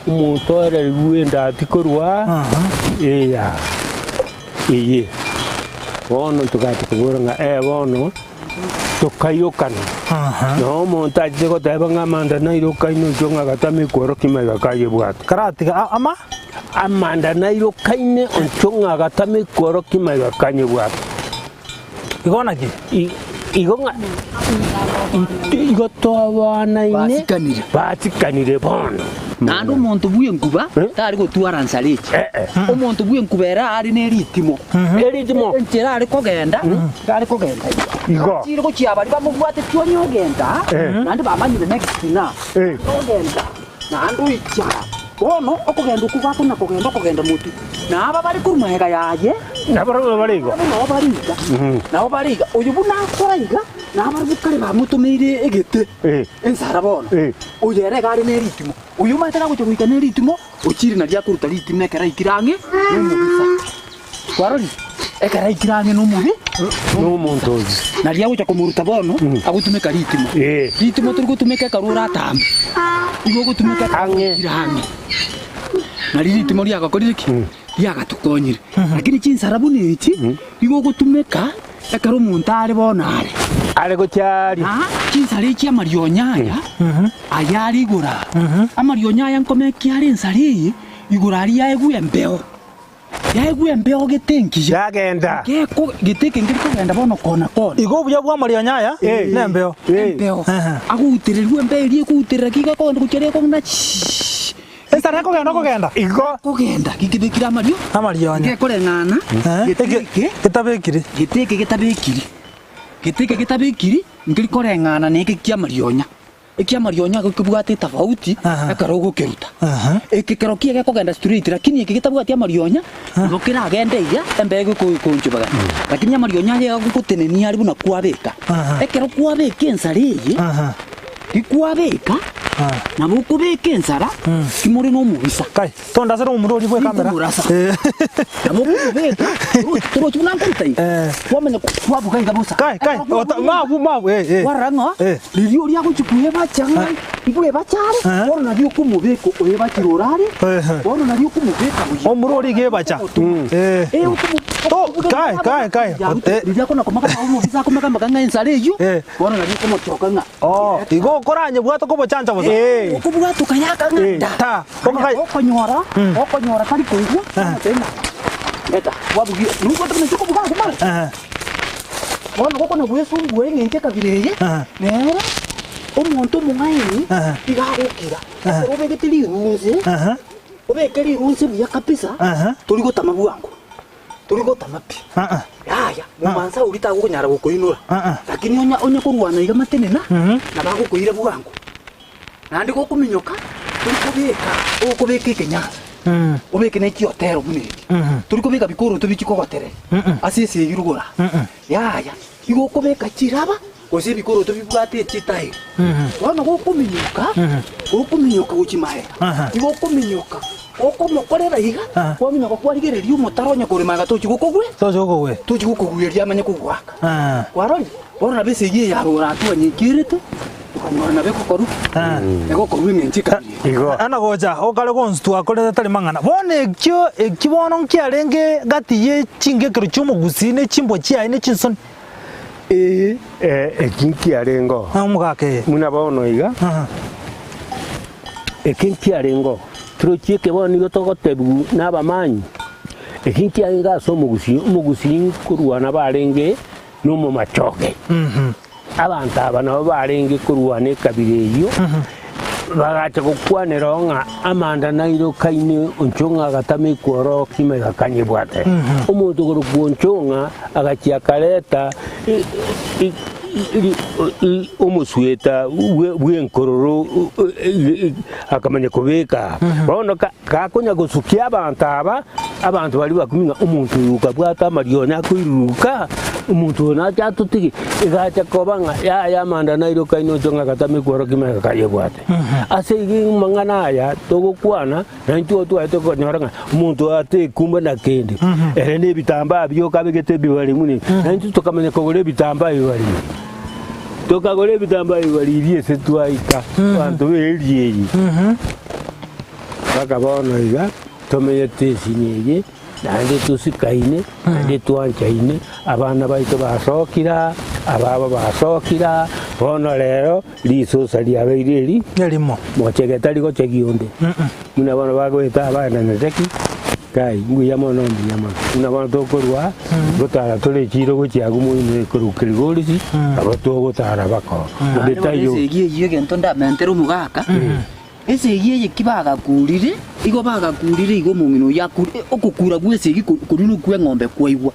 umuntu ara ruenda atikorwa eya iye bono tukati kuburanga bono tukayokana no muntu aje goteba ngamanda nairo kaino jonga gatame koro kimaiga kaye bwata karatiga ama amanda nairo kaine onchonga gatame koro kimaiga kanye bwata igona ki igonga igotobana ine batikanire bono nando muntu buye nkuba tari gotwara nsalechi omuntu buye nkubera ari neritimo njera ari kogenda igo chiri ko chiabari bamubwate tyonyogenda nandi bamanyire next na ogenda nando ichara bono okogenda ukubako na kogenda mutu naba bari kurumahega yaye nabo bariga uyu buna koraiga naba bukare bamutumire egete ensara bono uyu ere gari neritimo uyu matera gucho guika neritimo uchiri na rya kuruta ritimo ekera ikirange n'umubisa warori ekera ikirange n'umuntu na rya gucho kumuruta bono agutumeka ritimo turi gutumeka karura atambe igo gutumeka ikirange na ritimo rya gakorire ki yagatukonyire lakini chinsarabu niki igo gutumeka ekara omuntu ari bonare ari gochari chinsare chi amarionyaya ayari igura amarionyaya nkomeki ari ensare igura ari yaegwe mbeo getenki yagenda geko geteke ngiri kogenda bono kona igo buya bwa marionyaya nembeo agutirerwe mbeo rie kutirera kiga kondo kuchere kongna ensara kogenda kogenda gikibikira amarionya gekorengana geteke getabekiri ngiri korengana neke kia marionya gikibwate tofauti akarogo keruta ekekero kiege kogenda straight lakini ekigetabwate amarionya gokira agende iya embege kunjubaga lakini amarionya ye gukutenenia ari buna kwabeka ekero kwabeka ensara iyi gikwabeka nabo kubeka ensara kimuri no mubisa kai tonda zero umurori bwe kamera nabo kubeka turo chuna nkutai wamenya kwabuka ngabusa kai mabu waranga lilio lya kuchukuye bachanga ibule bachare bono nabyo kumubeko oye bakirorare bono nabyo kumubeka omurori ge bacha kai lilio kona komaka umubisa komaka mbanga ensara eyo bono nabyo kumochoka nga igo koranye bwato ko bochanja bosa okubwato kayaka nganda okonyora kali kuigwa tena eta wabugi nuko tene chuko buga kumara bono koko na bwesu bwenge kabireye nera omuntu mungaini igagukira obegetiri runze obekeri runze bya kapisa turi gotama bwangu turi gotama pi yaya mumanza urita gukunyara gukoinura lakini onya kurwana iga matenena na bagukoire bwangu nandi gokuminyoka turi kubeka ikenyaza ubeke neki hotero muniki turi kubeka bikoro tubikiko gotere asisi yirugura yaya igo kubeka kiraba ose bikoro tubibwate chitai wana gokuminyoka uchimae igo kuminyoka okomokorera iga waminya gokwarigereria umutaronya kurimaga tuchigukugwe tuchigukugwe ryamanya kugwaka warori bona bese igiye yarura atwa nyikirite tukanyona beko koru ego koru nyenchika Igo. ana goja okale gonstu akole tali mangana bone kibono nkiarenge gati ye chinge kero chumo gusine chimbo chia ine chinson Ekinki arengo. amugake Muna bono iga. Ekinki arengo. Trochie ke boni gotogotebu n'abamanyi. Ekinki arenga so mugusi kurwana barenge no mu machoke. Abantu abana barenge kurwana kabire iyo. Bagacha gukwanira nga amanda nairo kaine onchonga gatame kworo kime gakanye bwate. Omuntu guru gwonchonga agachia kaleta umusweta bwenkororo akamanya kubeka bono kakonya gusukia abantu bali bakuminga umuntu yuka bwata mariona akuiruka umuntu na cyatutiki igacha kobanga ya manda nairo kaino jonga katame kworo kime kaye bwate asegi mangana ya togokwana nancho tu ato konyoranga umuntu ate kumba na kende ene bitamba byo kabegete biwali muni nancho tokamenya kogole bitamba biwali tokagole bitamba biwali biese twaika bantu beliye bakabono iga tomeyete sinye nande tusikaine nande twanchaine abana baito basokira ababa basokira bono lero lisosa lyabeireri elimo mochegeta liko chegionde muna bana bagweta abana neteki kai nguya mono mbiyama muna bana tokorwa gotara tole chiro gochiagu muine korukirigolisi abato gotara bako detayo egiye gento ndamentero mugaka ese igiye kibaga kurire igo baga kurire igo mungino yakuri okukura gwese kurino kwe ngombe kwaigwa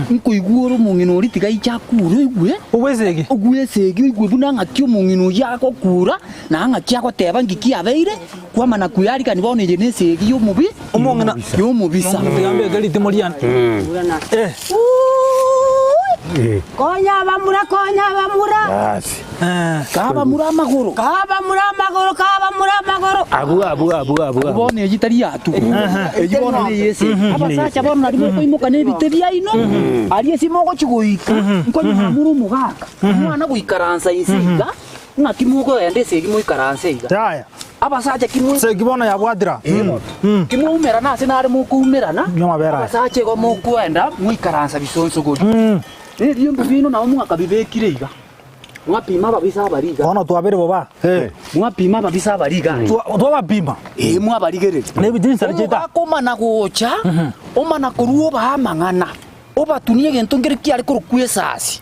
nko iguro mungino ritiga ichakuru igwe ubwesegi ogwesegi igwe bunanga kyo mungino yako kura na anga kyako teba ngiki abeire kwamana kuyari kani bone je nesegi yo mubi umungina yo mubisa ngambe galiti molian Konya bamura. asi kaba mura magoro abu bone yitari yatu ejibona ni yese abasacha bona ndimo koimuka ne bitebya ino ari esimogo chiguika nko nyamuru mugaka mwana guikaransa isiga ngakimoko ende segi muikaransa iga taya abasacha kimwe segibona yabwadira kimwe umera nase nari mukumerana nyamabera abasacha go mukwenda muikaransa bisonso godi rero mbino na umwaka bibekire iga mwapima babisa bariga ona twabere boba mwapima babisa bariga twabapima mwabarigerere nebidinsa recheta akomana gocha omana kuruo bahamangana obatunie gento ngere kiari kurukwe sasi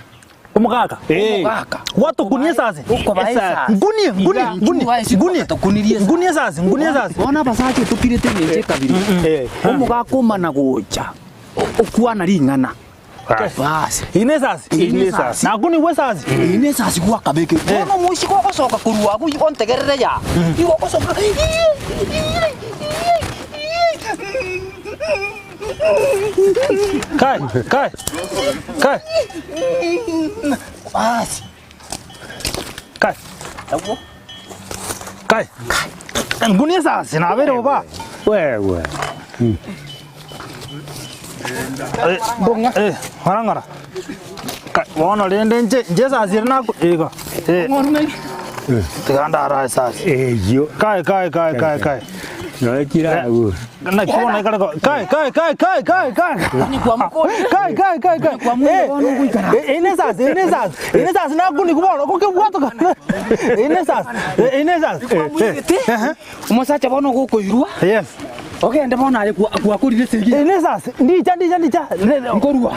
umugaka umugaka watu gunie sasi uko baisa gunie sasi ona basache tukirete nje kabiri umugaka omana gocha okwana ringana basi inesasi nakuni wesasi inesasi kwa kabeke ono mushi ko kosoka kurua ku ontegerere ya iko kosoka kai basi kai nguni sasi na bere boba wewe bonga harangara kai wono lende nje sasi na ego tiganda ara sasi yo kai no kirago na kiona ikara kai ni kwa mkono kai inesasi na kuni kubona ko kebwato ka inesasi umusacha bono gukoirwa yes okay ndabona ari kwa kurire segi inesasi ndicha ngorwa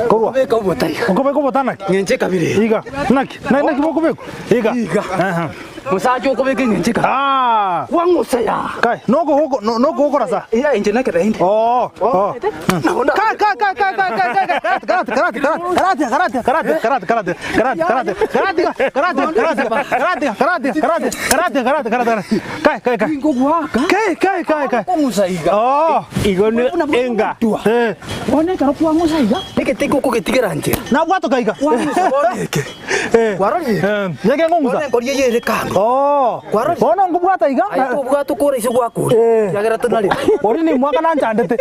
korwa beka ubotari ukobeko botana ngenje kabiri iga naki kiboko beko iga musacha uko beke ngenje ka wangusaya kai noko hoko rasa iya nje nakera hindi oh karate musaiga igone enga one kana kwa musaiga teketeko ko getigera nje na bwato kaiga boneke waroni yake ngonguza one koriye yere ka waroni bona ngubwata iga ayo bwato kore ise gwakure yagera tunali ori ni mwaka nanchandete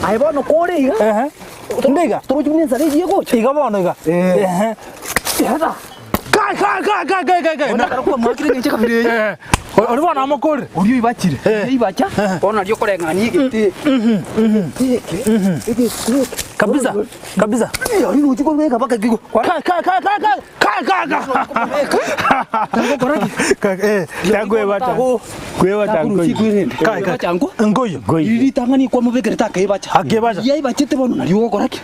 ayo bono kore iga ndiga turujumne sare jiye gocha iga bono iga yada Kwa mwakire nje kabire. Ori bana amakore. Uri ibakire. Ibacha. Bona ryo korengani igiti. Kabisa. Kabisa. Uri nuji ko beka baka gigo. Tagwe bata. Kwe bata ngoyi. Chango. Ngoyi. Iri tangani kwa mubekere taka ibacha. Akibacha. Ya ibacha te bono nari okoraki.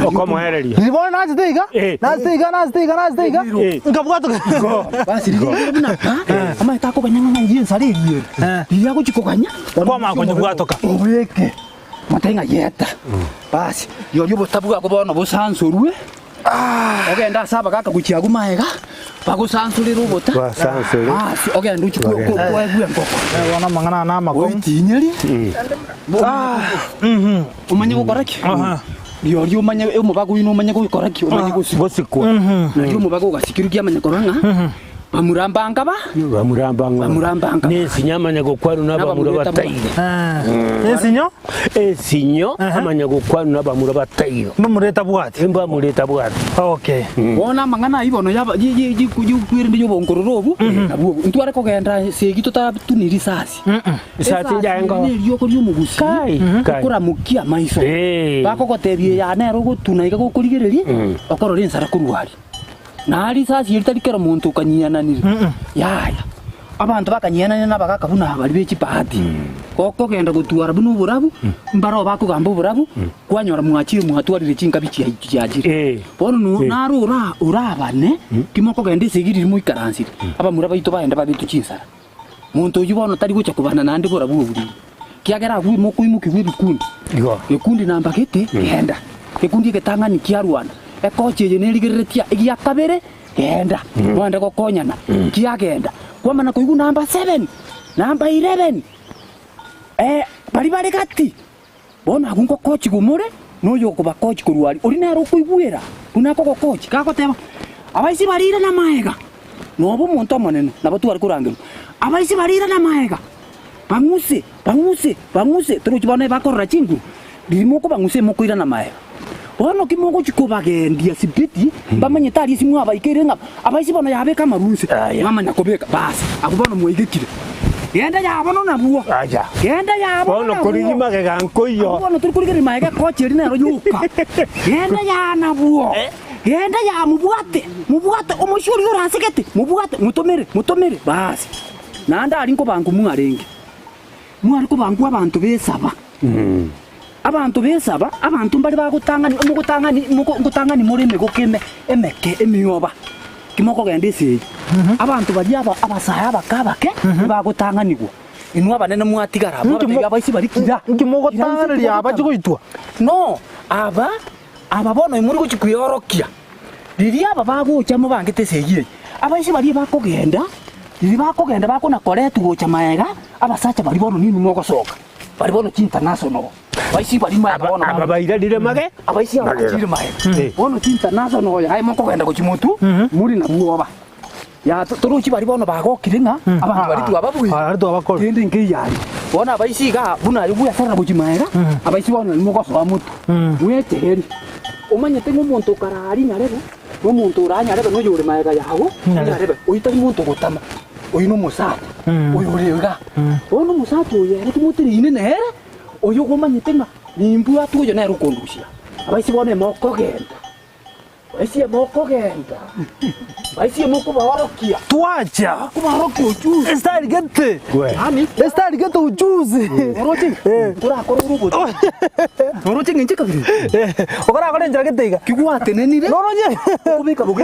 Okoma hereria. Nibona nazitega? Nazitega. Ngabwato. Basi ri bina. Ama itako banyanga ngiye sare iri. Iri yako chikokanya. Kwa makonye bwatoka. Obeke. Matenga yeta. Basi yo botabuga ko bono busansurwe. Ogenda saba kaka kuchiagu maega. Bagusansurira ubota. Basansure. Basi ogenda uchiko ko egwe ngoko. Wana mangana na makom. Oitinyeri. Umanye gukoraki. Yo umanye umubagu ino umanye gukoraki umanye Gosikwa. Yo umubagu gasikirugia amanye koranga. Bamurambanga. N'esinyamanya gukwaru n'abamura bataire. Esinyo? Esinyo amanya gukwaru n'abamura bataire. Bamureta bwati. Emba mureta bwati. Okay. Bona mangana ibono yaba kukwirinde yo bongororobu. Nabwo ntware kogenda segito tatuniri sasi. Sasi njango. Ni yo ko mugusi. Kai. Kora mukia maiso. Bakogotebie ya nero gutunaiga gukurigereria. Okorora ensara kurwari. Nari sasi yiritarikera muntu kanyiananire. Yaya. Abantu bakanyianana nabagakabuna bari beki bahati. Koko genda gutwara buno burabu. Mbaro bakugamba burabu. Kwanyora mwachire muhatwarire chinga bichi yajire. Bono narura urabane. Kimoko genda sigiriri mu ikaransire. Abamura bayito baenda babitu chinsara. Muntu uyibono tari gucha kubana nande burabu buri. Kiagera gwi moko imuki gwi bikundi. Ekundi namba kete genda. Ekundi ketangani kiarwana. Ekoche yenerigeretia igia kabere genda wanda gokonyana kiagenda kwamana kuigu namba 7 namba 11 bari gati bona gungo kochi gumure noyo kuba kochi kurwari uri nero kuigwera unako kochi kakoteba abaisi barira na maega nobo muntu monene nabo twari kurangiro abaisi barira na maega banguse turuchi bana bakorra chingu dirimo ko banguse mokoira na maega Ono kimoko chikobagendia sibiti bamanye tari simu abaikere nga abaisi bono yabe kama runse bamanya kobeka basi akubona muigekire genda yabono nabuo aja genda yabono bono kurigima geganko yo bono turikurigere maega kocheri nero yuka genda ya nabuo genda ya mubwate umushuri urasigete mubwate mutomere basi nanda arinko bangu mwarenge mwariko bangu abantu besaba abantu besaba abantu mbali bagutangani murime gukime emeke emiyoba kimoko gendese abantu bali abasaya bakabake bagutanganirwa inwa banene mwatigara abatiga baisi barikira ngimoko tanganiri abajugoitwa no aba bono muri guchikwiyorokia riri aba bagucha mu bangite segiye abaisi bali bakogenda bakona koretu gocha maega abasacha bali bono nini mogosoka bali bono international baisi bali ma bono ababaira dire mage abaisi abachire mae bono international ya haimo kogenda gochimutu muri na buoba ya turuchi bali bono bagokiringa abantu bali tu ababuye ardo abakora tende ngiyari bona abaisi ga buna yuya sana gochimaera abaisi bono ni mogoso mutu mwete heri umanye tengo muntu karari nyarebe umuntu uranyarebe no yure maega yawo nyarebe uyitari muntu gutama uyu no musatu uyu urega ono musatu yari tumutiri ine nere uyu gumanye tenga nimbu atuyo nero kondushia abaisi bone mokogenda baisi moko bawarokia tuacha kubarokia ujuzi estari gete hani estari gete ujuzi orochi kura korugo orochi nginche kabiri okora kore njira geteiga kigwate nenire noroje kubika buge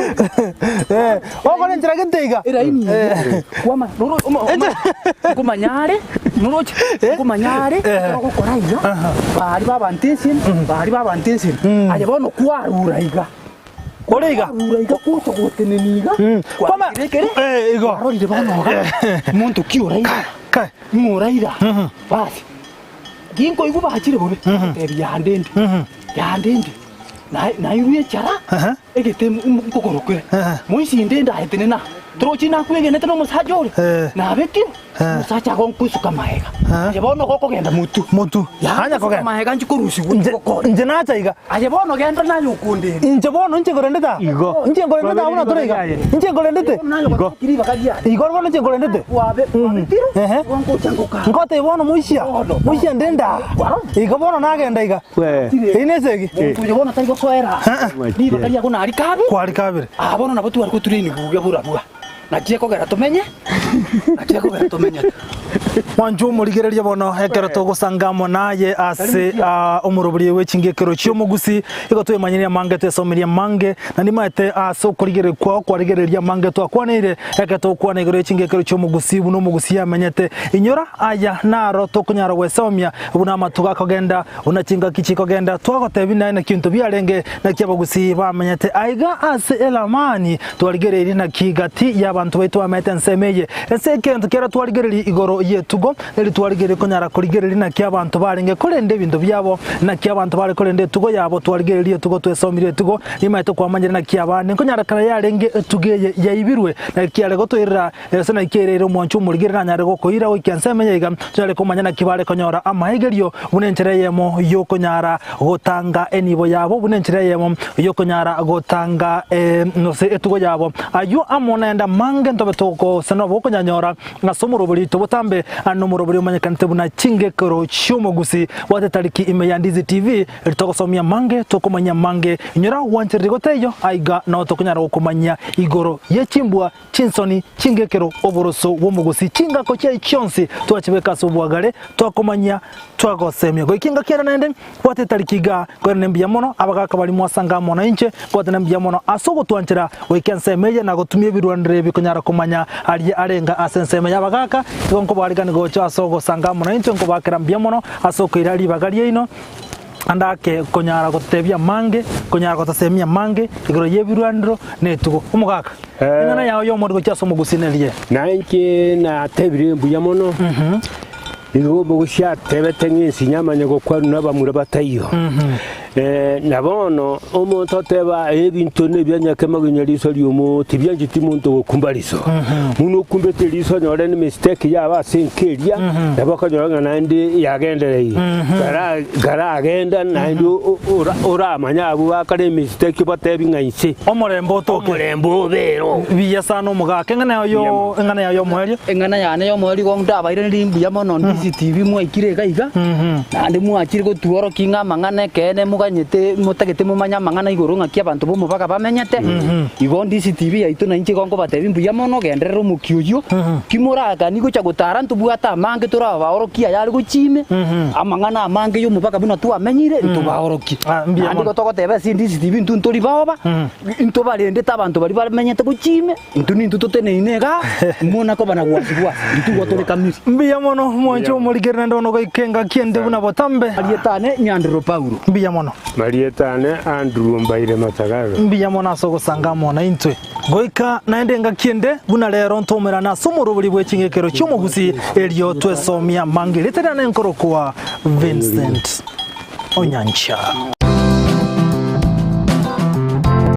okore njira geteiga era ini kwama noro kumanyare norochi kumanyare gukora iyo bari babantesin aje bono kwarura iga Orega kuso goteneniga kwama igo arorire banoga muntu kiuraira nguraira basi ginko iguba hakire bobe yandende na iruye chara egete mukokoroke muisi ndenda hetene na Turochina kwege netano musajori. Na beki. Musacha konkusu kamaega. Ajabono koko genda mutu. Mutu. Hanya koko maega nchikurusi koko. Nje nacha iga. Ajabono genda na yukunde. Nje bono nje gorendeta. Igo. Nje gorendeta una torega. Nje gorendete. Igo. Kiriba kadia. Igo bono nje gorendete. Wabe. Wanko changuka. Ngote bono muishia. Muishia ndenda. Igo bono nagenda iga. Inesegi. Tujabona taigo kwera. Niba kadia kuna arikabi. Kwa arikabi. Bono na botu ariko turini buge burabura. Nakie kogera tumenye. Nakie kogera tumenye. Wanju murigereria bono ekero tugusangamo naye ase omuruburi w'ekingekero cy'omugusi igo twemanyiria mange twesomeria mange na nimaete ase okurigereria kwa kwarigereria mange twakwanire eketo kwana igoro ekingekero cy'omugusi buno omugusi yamenyete inyora aya naro tokunyara gwesomia buna matuga kogenda unakinga kichi kogenda twagotebi na kintu byarenge na kyabagusi bamenyete aiga ase elamani twarigereria na kigati y'abantu baitu amete nsemeye ese kintu kera twarigereria igoro yetugo eri twarigereria kunyara kurigereria na kyabantu barenge kurende bintu byabo na kyabantu bari kurende tugo yabo twarigereria tugo twesomire tugo nimaito kwamanyira na kyabane kunyara kara yarenge tugeye yaibirwe na kyare gotwirira ese na kyerero mwanchu murigerera nyare gokoira okyansemeye iga cyare kumanya na kibare konyora amahigerio bunenchereyemo yo kunyara gotanga enibo yabo bunenchereyemo yo kunyara gotanga no se etugo yabo ayo amonenda mange ntobe toko seno bokonyanyora ngasomuro buri tobotambe ano muroburi umanyekante buna kingekero cy'omugusi wate tariki ime ya Ndizi TV litokosomia mange tokomanya mange inyora wanchirigoteyo aiga no tokunyara gukomanya igoro yechimbwa chinsoni kingekero oboroso womugusi kinga ko cye cyonsi twachibeka sobwagare twakomanya twagosemya go kinga kera nende wate tariki ga ko nembya mono abagaka bali mwasanga mono inche wate nembya mono asogo twanchira wekensemeje na gotumye birwandire bikunyara kumanya ali arenga asensemeya abagaka gonko barigani gocha asogo sanga mono inche ngo bakera mbya mono asoko irali bagarie ino andake konyara gotebya mange konyara gotasemia mange igoro yebirwandiro netugo umugaka ngana yawo yo modo gocha somo gusinerie nanke na tebire mbya mono igo bogusha tebete nginsi nyamanya gokwaru nabamura batayo nabono omuntu teba ebintu nebyanyake maginyariso lyomo tibyanjiti muntu okumbaliso muno kumbete liso nyore ni mistake yaba sinkeria nabakanyora nandi yagenderei gara agenda nandi ora manya abu bakare mistake batebi ngainse omorembo toke omorembo bero biyasa no mugaka ngana yo mweri engana yane yo mweri go ndabaire ndimbuya mono Ndizi TV mwikire gaiga nandi mwachire go tuoro kinga mangane kene muganyete mutagete mumanya mangana igoro ngakia bantu bo mubaka bamenyete igo Ndizi TV yaitu na inchi gongo batebi mbuya mono genderero mukiyuyo kimuraga nigo cha gutara ntubwata mange turabaorokia yari guchime amangana amange yo mubaka buna tu amenyire ntubaoroki andi go togotebe si Ndizi TV ntuntori baba ntubarende tabantu bari bamenyete guchime ntuni ntutotene inega mona ko bana gwasibwa ntugo tole kamisi mbuya mono mwancho murigerera ndono goikenga kiende buna botambe alietane Nyandro Paulo mbuya mono marietane Andrew Mbaire Matagaro mbuya mono asogo sanga mona intwe goika naende nga kiende buna lero ntomera na somoro buri bwekingekero cy'omugusi elio twesomia mange letera nenkoro kwa Vincent Onyancha.